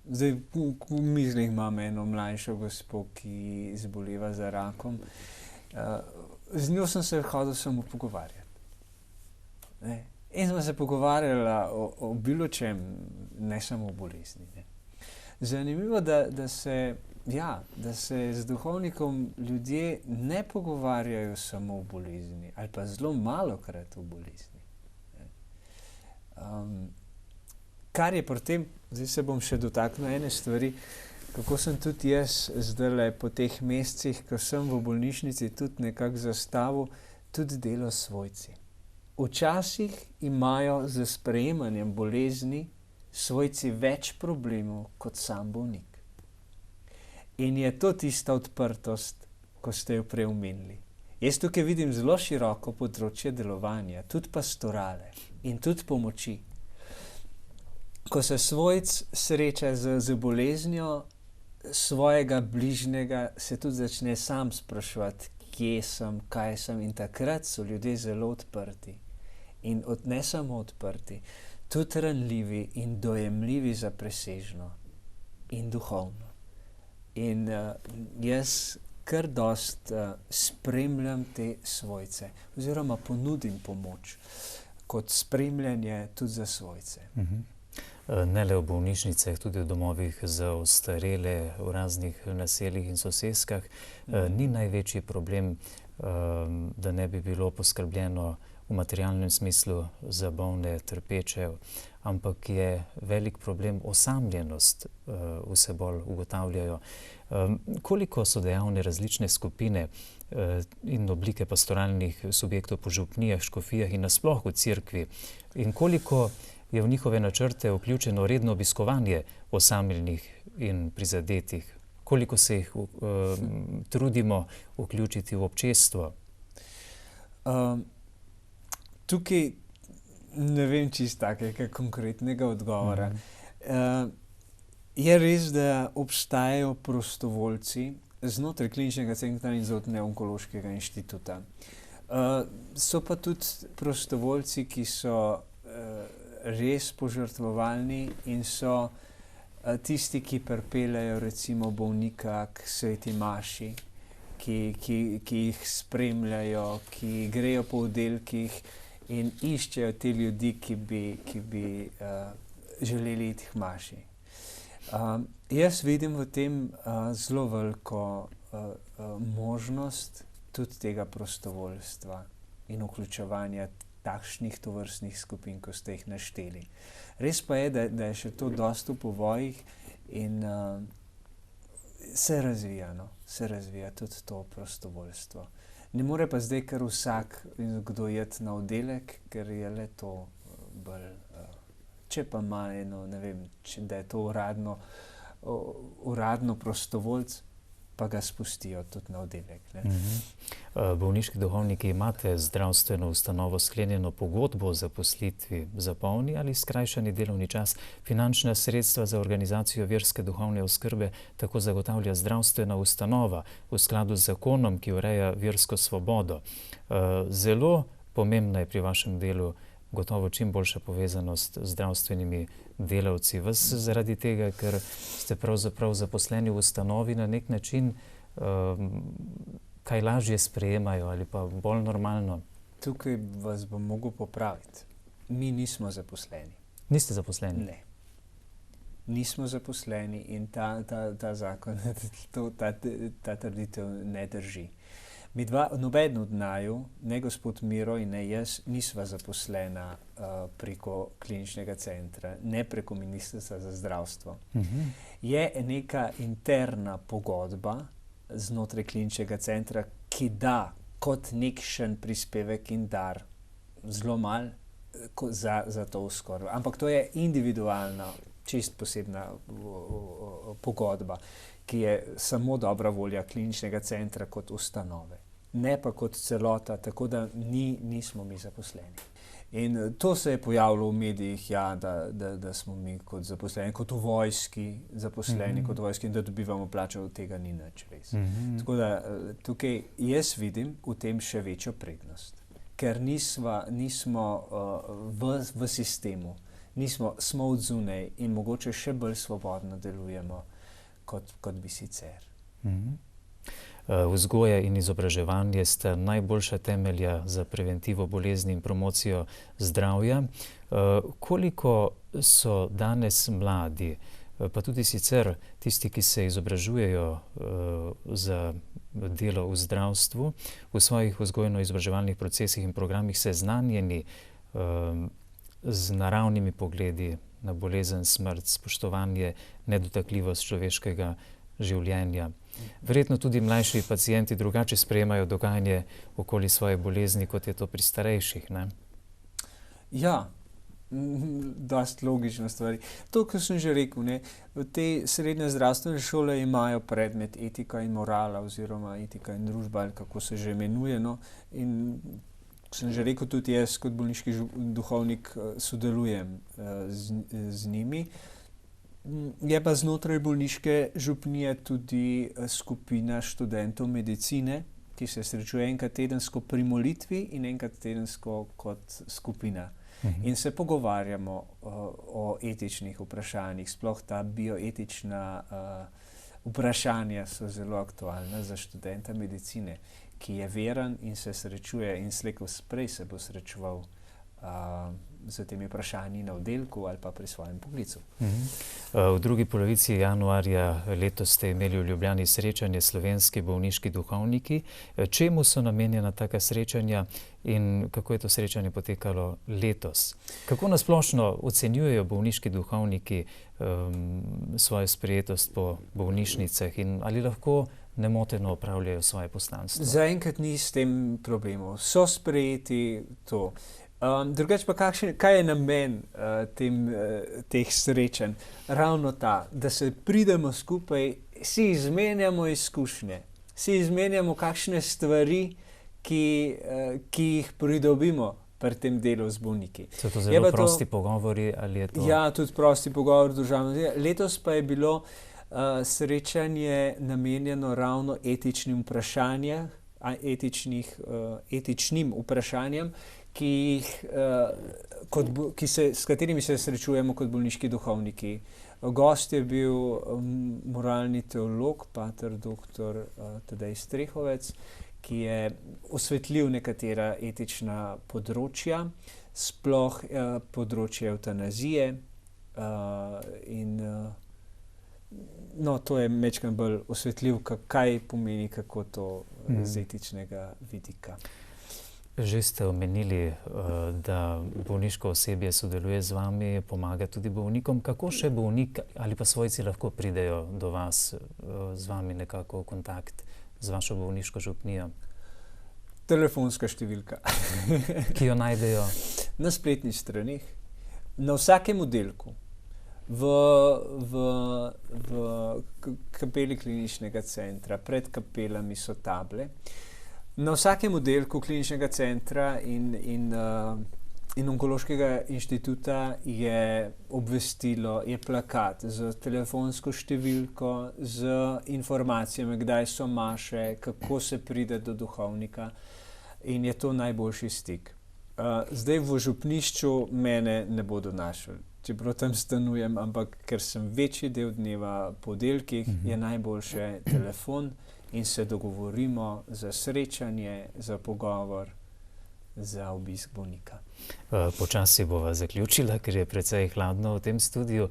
Zdaj, v mislih imam eno mlajšo gospo, ki zboleva za rakom. Z njo sem se hodil samo pogovarjati. In smo se pogovarjala o bilo čem, ne samo o bolezni. Zanimivo, da se z duhovnikom ljudje ne pogovarjajo samo o bolezni, ali pa zelo malokrat o bolezni. Kar je pri tem, zdaj se bom še dotaknil ene stvari, kako sem tudi jaz zdajle po teh mesecih, ko sem v bolnišnici tudi nekako zastavil, tudi delo s svojci. Včasih imajo z sprejemanjem bolezni svojci več problemov kot sam bolnik. In je to tista odprtost, ko ste jo prej omenili. Jaz tukaj vidim zelo široko področje delovanja, tudi pastorale in tudi pomoči. Ko se svojc sreča z boleznijo svojega bližnjega, se tudi začne sam spraševati, kje sem, kaj sem, in takrat so ljudje zelo odprti. In ne samo odprti, tudi ranljivi in dojemljivi za presežno in duhovno. In jaz kar dosti spremljam te svojce oziroma ponudim pomoč kot spremljanje tudi za svojce. Ne le v bolnišnicah, tudi v domovih za ostarele, v raznih naseljih in soseskah. Ni največji problem, da ne bi bilo poskrbljeno v materialnem smislu za bolne, trpeče, ampak je velik problem osamljenost, vse bolj ugotavljajo. Koliko so dejavne različne skupine in oblike pastoralnih subjektov po župnijah, škofijah in nasploh v cerkvi, in koliko je v njihove načrte vključeno redno obiskovanje osamljenih in prizadetih? Koliko se jih trudimo vključiti v občestvo? Tukaj ne vem čisto takega konkretnega odgovora. Je res, da obstajajo prostovoljci znotraj Kliničnega centra in znotraj Onkološkega inštituta. So pa tudi prostovoljci, ki so res požrtvovalni in so tisti, ki pripeljejo recimo bolnika k sveti maši, ki jih spremljajo, ki grejo po oddelkih in iščejo te ljudi, ki bi želeli iti k maši. Jaz vidim v tem zelo veliko možnost tudi tega prostovoljstva in vključevanja takšnih tovrstnih skupin, ko ste jih našteli. Res pa je, da je še to dosti v povojih in se razvija tudi to prostovoljstvo. Ne more pa zdaj kar vsak kdo iti na oddelek, ker je le to bolj, če pa ima eno, ne vem, da je to uradno prostovoljc, pa ga spustijo tudi na oddelek. Bolniški duhovniki imate zdravstveno ustanovo sklenjeno pogodbo o zaposlitvi za polni ali skrajšani delovni čas. Finančna sredstva za organizacijo verske duhovne oskrbe tako zagotavlja zdravstvena ustanova v skladu z zakonom, ki ureja versko svobodo. Zelo pomembna je pri vašem delu gotovo čim boljša povezanost z zdravstvenimi delavci. Vas zaradi tega, ker ste pravzaprav zaposleni v ustanovi, na nek način kaj lažje sprejemajo ali pa bolj normalno? Tukaj vas bom mogel popraviti. Mi nismo zaposleni. Niste zaposleni? Ne. Nismo zaposleni in ta zakon, ta trditev ne drži. Mi dva, noben od naju, ne gospod Miro in ne jaz, nisva zaposlena preko kliničnega centra, ne preko Ministrstva za zdravstvo. Je neka interna pogodba znotraj kliničnega centra, ki da kot nekšen prispevek in dar zelo malo za to oskrbo. Ampak to je individualna, čist posebna pogodba, ki je samo dobra volja kliničnega centra kot ustanove. Ne pa kot celota, tako da nismo mi zaposleni. In to se je pojavilo v medijih, ja, da smo mi kot zaposleni, kot v vojski zaposleni, kot v vojski in da dobivamo plačo, od tega ni nič res. Tako da tukaj jaz vidim v tem še večjo prednost, ker nismo v sistemu, smo od zunaj in mogoče še bolj svobodno delujemo, kot bi sicer. Vzgoja in izobraževanje sta najboljša temelja za preventivo bolezni in promocijo zdravja. Koliko so danes mladi, pa tudi sicer tisti, ki se izobražujejo za delo v zdravstvu, v svojih vzgojno-izobraževalnih procesih in programih seznanjeni z naravnimi pogledi na bolezen, smrt, spoštovanje, nedotakljivost človeškega življenja? Verjetno tudi mlajši pacienti drugače sprejemajo dogajanje okoli svoje bolezni, kot je to pri starejših, ne? Ja, dosti logična stvar. To, kar sem že rekel, ne, v te srednje zdravstvene šole imajo predmet etika in morala oziroma etika in družba, ali kako se že imenuje, no, in sem že rekel, tudi jaz kot bolniški duhovnik sodelujem z njimi. Je pa znotraj bolniške župnije tudi skupina študentov medicine, ki se srečuje enkrat tedensko pri molitvi in enkrat tedensko kot skupina. In se pogovarjamo o etičnih vprašanjih, sploh ta bioetična vprašanja so zelo aktualna za študenta medicine, ki je veren in se srečuje in slej ko prej se bo srečeval z temi vprašanji na oddelku ali pa pri svojem poklicu. V drugi polovici januarja letos ste imeli v Ljubljani srečanje Slovenski bolniški duhovniki. Čemu so namenjena taka srečanja in kako je to srečanje potekalo letos? Kako nasplošno ocenjujejo bolniški duhovniki svojo sprejetost po bolnišnicah in ali lahko nemoteno opravljajo svoje poslanstvo? Zaenkrat ni s tem problemov. So sprejeti to. Drugače pa kaj je namen teh srečanj? Ravno ta, da se pridemo skupaj, si izmenjamo izkušnje, si izmenjamo kakšne stvari, ki jih pridobimo pri tem delu z bolniki. So to zelo prosti pogovori ali je to? Ja, tudi prosti pogovor državno. Letos pa je bilo srečanje namenjeno ravno etičnim vprašanjem, etičnim vprašanjem, s katerimi se srečujemo kot bolniški duhovniki. Gost je bil moralni teolog, pater dr. Tadej Strehovec, ki je osvetlil nekatera etična področja, sploh področje evtanazije. To je majčkeno bolj osvetljiv, kaj pomeni, kako to z etičnega vidika. Že ste omenili, da bolniško osebje sodeluje z vami, pomaga tudi bolnikom. Kako še bolnik ali pa svojci lahko pridejo do vas, z vami nekako v kontakt, z vašo bolniško župnijo? Telefonska številka. Ki jo najdejo? Na spletnih stranih, na vsakem oddelku, v kapeli kliničnega centra, pred kapelami so table. Na vsakem oddelku kliničnega centra in onkološkega inštituta je obvestilo, je plakat z telefonsko številko, z informacijami, kdaj so maše, kako se pride do duhovnika, in je to najboljši stik. Zdaj v župnišču mene ne bodo našli, čeprav tam stanujem, ampak ker sem večji del dneva po oddelkih, je najboljše telefon in se dogovorimo za srečanje, za pogovor, za obisk bolnika. Počasi bova zaključila, ker je precej hladno v tem studiu.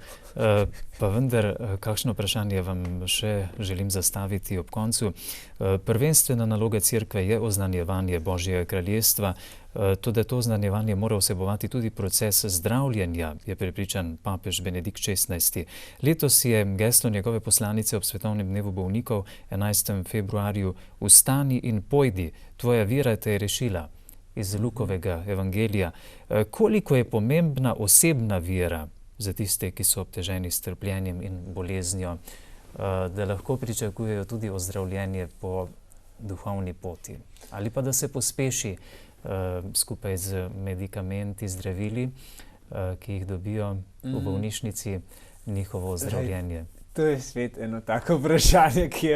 Pa vendar, kakšno vprašanje vam še želim zastaviti ob koncu. Prvenstvena naloga cerkve je oznanjevanje Božjega kraljestva, toda to oznanjevanje mora vsebovati tudi proces zdravljenja, je prepričan papež Benedikt XVI. Letos je geslo njegove poslanice ob Svetovnem dnevu bolnikov 11. februarju Vstani in pojdi, tvoja vera te je rešila, iz Lukovega evangelija. Koliko je pomembna osebna vera za tiste, ki so obteženi s trpljenjem in boleznijo, da lahko pričakujejo tudi ozdravljenje po duhovni poti? Ali pa da se pospeši skupaj z medikamenti, zdravili, ki jih dobijo v bolnišnici, njihovo ozdravljenje? To je svet eno tako vprašanje, ki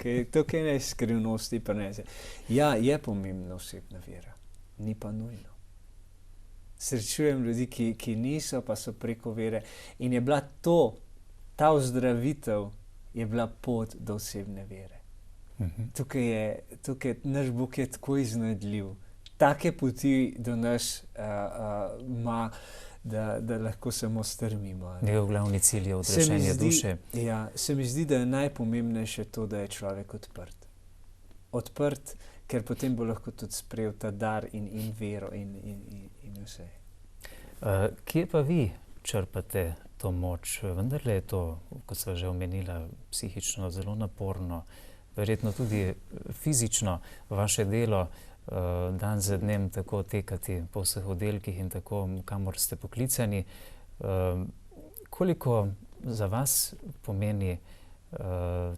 je tukaj ne skrivnosti prinese. Ja, je pomembna osebna vera, ni pa nujno. Srečujem ljudi, ki niso, pa so preko vere. In je bila ta ozdravitev je bila pot do osebne vere. Tukaj naš Bog je tako iznajdljiv. Take poti do nas ima, da lahko samo strmimo. Njegov glavni cilj je odrešenje duše. Ja, se mi zdi, da je najpomembnejše to, da je človek odprt. Odprt, ker potem bo lahko tudi sprejel ta dar in vero in vse. Kje pa vi črpate to moč? Vendarle je to, kot sva že omenila, psihično zelo naporno, verjetno tudi fizično vaše delo, dan za dnem tako tekati po vseh oddelkih in tako, kamor ste poklicani. Koliko za vas pomeni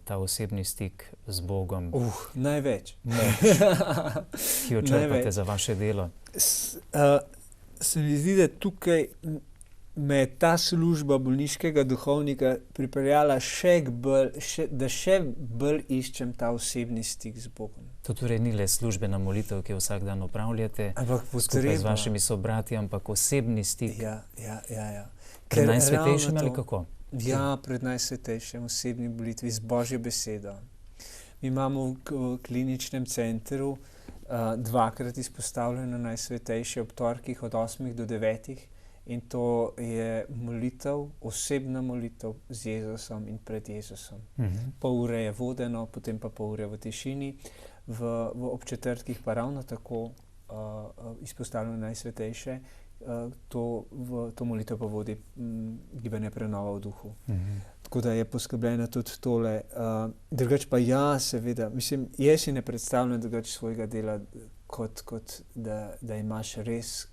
ta osebni stik z Bogom? Največ. Ki jo črpate za vaše delo? Se mi zdi, da tukaj me je ta služba bolniškega duhovnika pripeljala da še bolj iščem ta osebni stik z Bogom. To torej ni le službena molitev, ki jo vsak dan opravljate, skupaj z vašimi sobrati, ampak osebni stik. Ja. Pred Najsvetejšim ali kako? Ja, pred Najsvetejšim, osebni molitvi z Božjo besedo. Mi imamo v kliničnem centru dvakrat izpostavljeno Najsvetejše ob torkih od 8 do 9. In to je molitev, osebna molitev z Jezusom in pred Jezusom. Pol ure je vodeno, potem pa pol ure v tišini. Ob četrtkih pa ravno tako izpostavljeno Najsvetejše. To molitev pa vodi gibanje Prenova v duhu. Tako da je poskrbljeno tudi tole. Drugač pa ja, seveda, mislim, jaz si ne predstavljam drugač svojega dela, kot da imaš res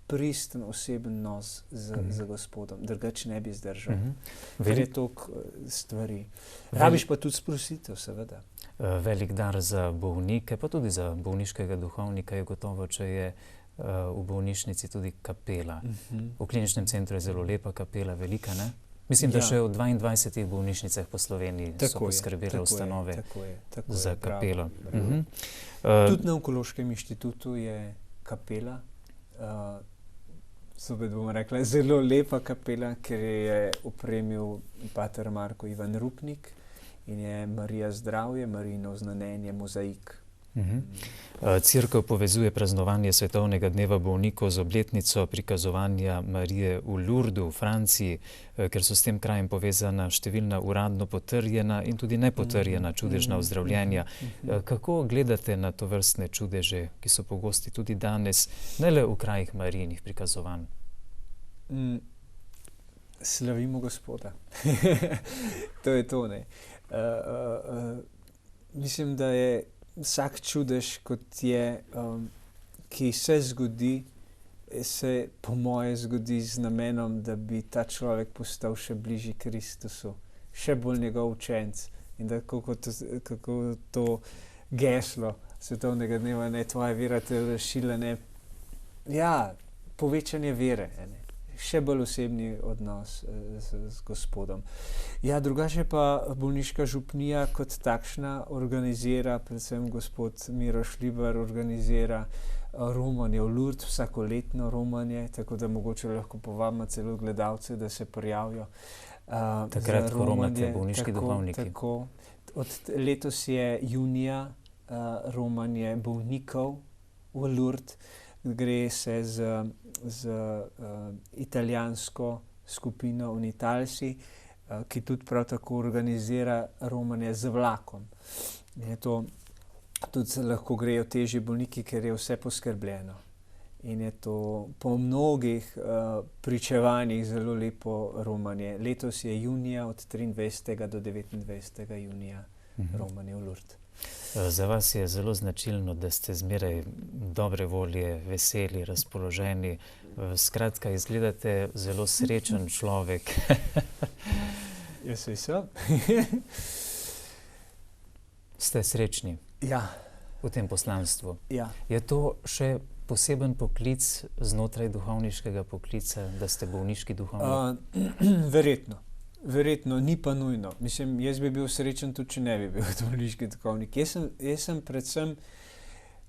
pristen oseben nos z Gospodom. Drugač ne bi zdržal. Ker je toliko stvari. Rabiš pa tudi sprositev, seveda. Velik dar za bolnike, pa tudi za bolniškega duhovnika je gotovo, če je v bolnišnici tudi kapela. V kliničnem centru je zelo lepa kapela, velika, ne? Mislim, da še v 22 bolnišnicah po Sloveniji so poskrbele ustanove za kapelo. Tudi na Onkološkem inštitutu je kapela. Zopet bomo rekla, zelo lepa kapela, ker je opremil pater Marko Ivan Rupnik in je Marija zdravje, Marijino oznanjenje, mozaik. Cerkev povezuje praznovanje svetovnega dneva bolnikov z obletnico prikazovanja Marije v Lourdu v Franciji, ker so s tem krajem povezana številna uradno potrjena in tudi nepotrjena čudežna ozdravljenja. Kako gledate na to vrstne čudeže, ki so pogosti tudi danes, ne le v krajih Marijinih prikazovanj? Slavimo Gospoda. To je to, ne. Mislim, da je vsak čudež, kot je, ki se zgodi, se po moje zgodi z namenom, da bi ta človek postal še bližji Kristusu, še bolj njegov učenec. In da kako to geslo svetovnega dneva, ne, tvoja vera te razšila, ne, ja, povečanje vere, ne, še bolj osebni odnos z Gospodom. Ja, drugače pa bolniška župnija kot takšna organizira, predvsem gospod Miro Šlibar organizira romanje v Lourdes, vsakoletno romanje, tako da mogoče lahko povabimo celo gledalce, da se prijavijo. Takrat, ko romate bolniški duhovniki. Tako. Letos je junija romanje bolnikov v Lourdes. Gre se z italijansko skupino Unitalsi, ki tudi prav tako organizira romanje z vlakom. Je to, tudi lahko grejo težji bolniki, ker je vse poskrbljeno. In je to po mnogih pričevanjih zelo lepo romanje. Letos je junija od 23. do 29. junija romanje v Lourdes. Za vas je zelo značilno, da ste zmeraj dobre volje, veseli, razpoloženi. Skratka, izgledate zelo srečen človek. Jaz sem. Ste srečni? Ja. V tem poslanstvu? Ja. Je to še poseben poklic znotraj duhovniškega poklica, da ste bolniški duhovnik? Verjetno, ni pa nujno. Mislim, jaz bi bil srečen tudi, če ne bi bil bolniški duhovnik. Jaz sem predvsem,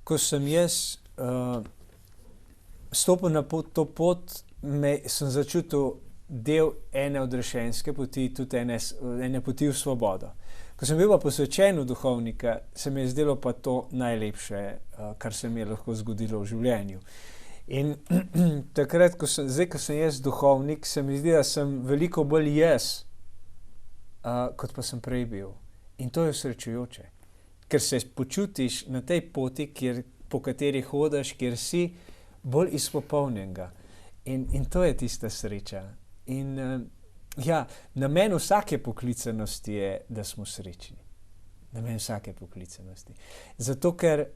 ko sem jaz stopil na to pot, sem začutil del ene odrešenske poti, tudi ene poti v svobodo. Ko sem bil pa posvečen v duhovnika, se mi je zdelo pa to najlepše, kar se mi je lahko zgodilo v življenju. In takrat, ko sem jaz duhovnik, se mi zdi, da sem veliko bolj jaz, kot pa sem prej bil. In to je srečujoče. Ker se počutiš na tej poti, po kateri hodiš, kjer si bolj izpopolnjenega. In to je tista sreča. In namen vsake poklicanosti je, da smo srečni. Namen vsake poklicanosti. Zato ker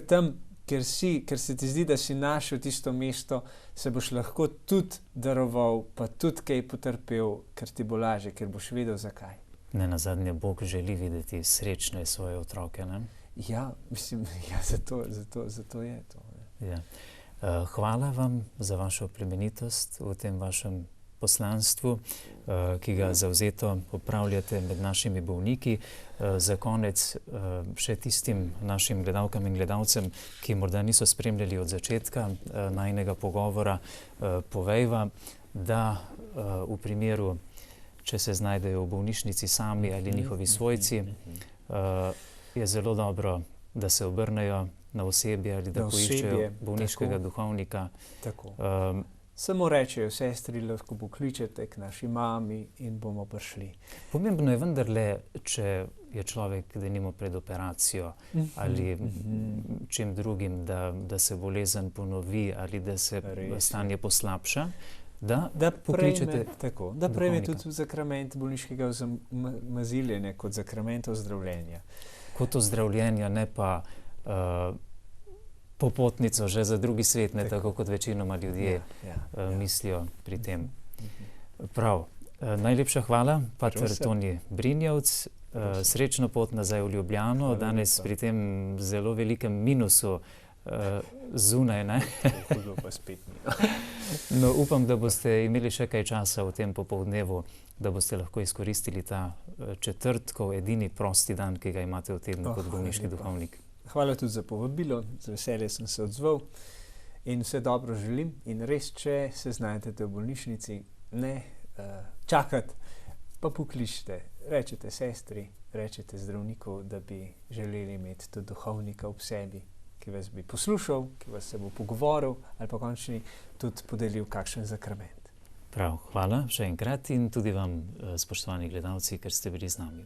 tam, ker se ti zdi, da si našel tisto mesto, se boš lahko tudi daroval, pa tudi kaj potrpel, ker ti bo lažje, ker boš vedel, zakaj. Nenazadnje Bog želi videti srečne svoje otroke, ne? Ja, mislim, zato je to. Ja. Hvala vam za vašo plemenitost v tem vašem poslanstvu, ki ga zavzeto opravljate med našimi bolniki. Za konec še tistim našim gledalkam in gledalcem, ki morda niso spremljali od začetka najinega pogovora, povejva, da v primeru, če se znajdejo v bolnišnici sami ali njihovi svojci, je zelo dobro, da se obrnejo na osebje ali da poiščejo bolniškega duhovnika. Tako. Samo rečejo, sestri, lahko pokličete k naši mami in bomo prišli. Pomembno je vendarle, če je človek denimo pred operacijo ali čim drugim, da se bolezen ponovi ali da se stanje poslabša, da pokličete da prejme tudi zakrament bolniškega maziljenja kot zakrament ozdravljenja. Kot ozdravljenja, ne pa popotnico že za drugi svet, ne tako kot večinoma ljudje mislijo pri tem. Prav. Najlepša hvala, pater Toni Brinjevc. Srečno pot nazaj v Ljubljano, danes pri tem zelo velikem minusu zunaj, ne? Hudo pa spet ni. No, upam, da boste imeli še kaj časa v tem popoldnevu, da boste lahko izkoristili ta četrtkov edini prosti dan, ki ga imate v tednu kot bolniški duhovnik. Hvala tudi za povabilo, z veseljem sem se odzval in vse dobro želim. In res, če se znajdete v bolnišnici, ne čakati, pa pokličite, rečete sestri, rečete zdravniku, da bi želeli imeti tudi duhovnika ob sebi, ki vas bi poslušal, ki vas se bo pogovoril ali pa končni tudi podelil kakšen zakrament. Prav, hvala še enkrat in tudi vam, spoštovani gledalci, ker ste bili z nami.